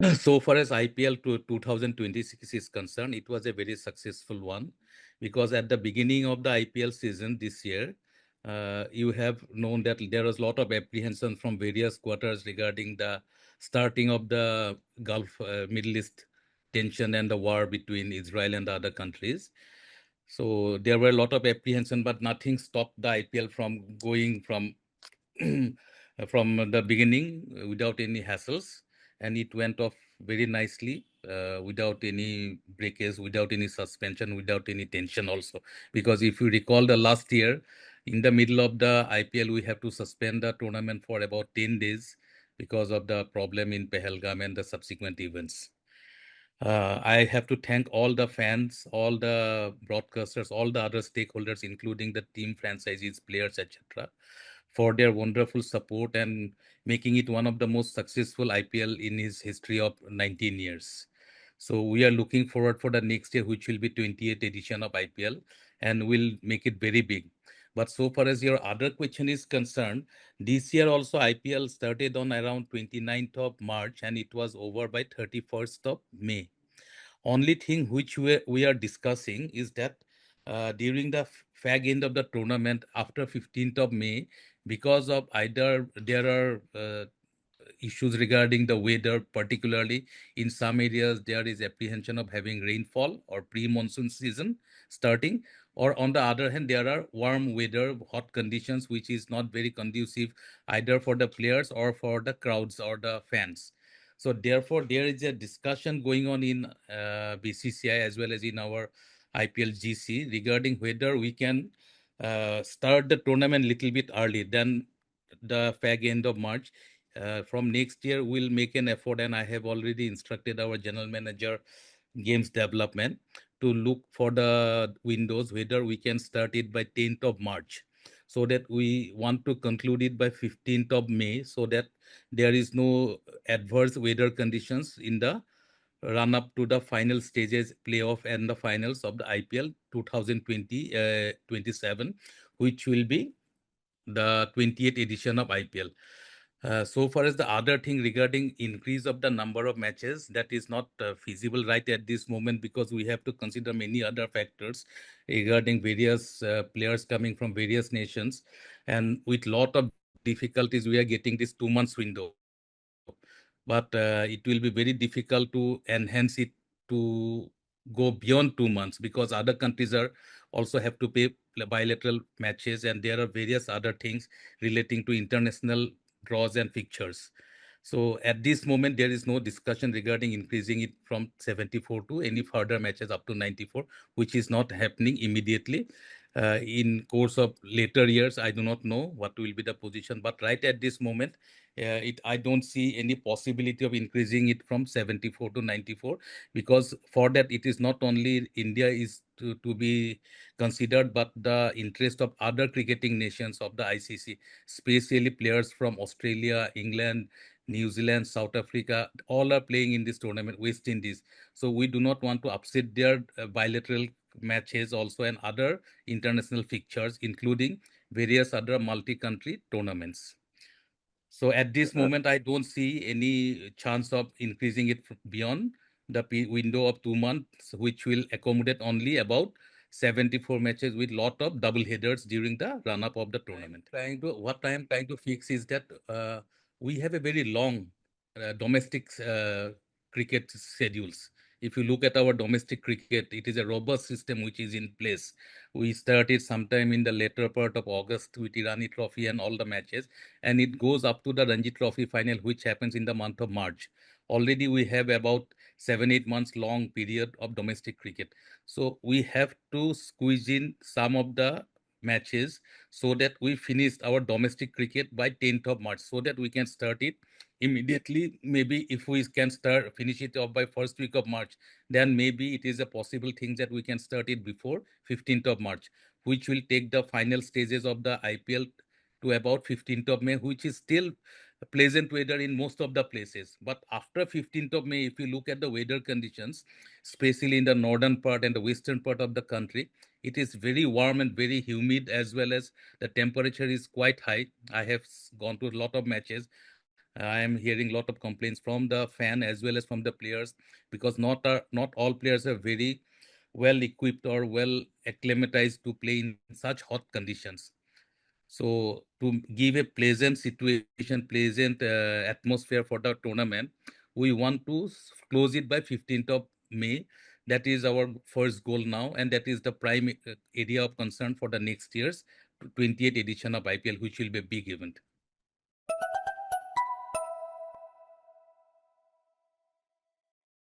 So far as IPL to 2026 is concerned, it was a very successful one because at the beginning of the IPL season this year, you have known that there was a lot of apprehension from various quarters regarding the starting of the Gulf Middle East tension and the war between Israel and the other countries. So there were a lot of apprehension, but nothing stopped the IPL from going from the beginning without any hassles, and it went off very nicely without any breakage, without any suspension, without any tension also. Because if you recall the last year, in the middle of the IPL, we have to suspend the tournament for about 10 days because of the problem in Pahalgam and the subsequent events. I have to thank all the fans, all the broadcasters, all the other stakeholders, including the team franchises, players, etc., for their wonderful support and making it one of the most successful IPL in his history of 19 years. So we are looking forward for the next year, which will be 28th edition of IPL, and we'll make it very big. But so far as your other question is concerned, this year also IPL started on around 29th of March and it was over by 31st of May. Only thing which we are discussing is that during the fag end of the tournament after 15th of May, because of either there are issues regarding the weather, particularly in some areas there is apprehension of having rainfall or pre-monsoon season starting, or on the other hand there are warm weather, hot conditions which is not very conducive either for the players or for the crowds or the fans. So therefore there is a discussion going on in BCCI as well as in our IPL GC regarding whether we can start the tournament little bit early than the fag end of March. From next year, we'll make an effort, and I have already instructed our general manager, games development, to look for the windows whether we can start it by 10th of March, so that we want to conclude it by 15th of May, so that there is no adverse weather conditions in the run up to the final stages, playoff and the finals of the IPL 2027, which will be the 28th edition of IPL. So far as the other thing regarding increase of the number of matches, that is not feasible right at this moment because we have to consider many other factors regarding various players coming from various nations, and with lot of difficulties we are getting this 2 months window. But it will be very difficult to enhance it to go beyond 2 months because other countries are also have to pay bilateral matches, and there are various other things relating to international draws and fixtures. So at this moment, there is no discussion regarding increasing it from 74 to any further matches up to 94, which is not happening immediately. In course of later years, I do not know what will be the position, but right at this moment, I don't see any possibility of increasing it from 74 to 94, because for that it is not only India is to be considered, but the interest of other cricketing nations of the ICC, especially players from Australia, England, New Zealand, South Africa, all are playing in this tournament, West Indies. So we do not want to upset their bilateral matches also and other international fixtures, including various other multi-country tournaments. So at this Uh, moment, I don't see any chance of increasing it beyond the window of 2 months, which will accommodate only about 74 matches with lot of double headers during the run-up of the tournament. What I am trying to fix is that we have a very long domestic cricket schedules. If you look at our domestic cricket, it is a robust system which is in place. We started sometime in the later part of August with Irani Trophy and all the matches, and it goes up to the Ranji Trophy final, which happens in the month of March. Already we have about 7-8 months long period of domestic cricket. So we have to squeeze in some of the matches so that we finish our domestic cricket by 10th of March, so that we can start it immediately. Maybe if we can finish it off by first week of March, then maybe it is a possible thing that we can start it before 15th of March, which will take the final stages of the IPL to about 15th of May, which is still pleasant weather in most of the places. But after 15th of May, if you look at the weather conditions, especially in the northern part and the western part of the country, it is very warm and very humid, as well as the temperature is quite high. I have gone to a lot of matches. I am hearing a lot of complaints from the fan as well as from the players, because not all players are very well equipped or well acclimatized to play in such hot conditions. So to give a pleasant situation, pleasant atmosphere for the tournament, we want to close it by 15th of May. That is our first goal now, and that is the prime area of concern for the next year's 28th edition of IPL, which will be a big event.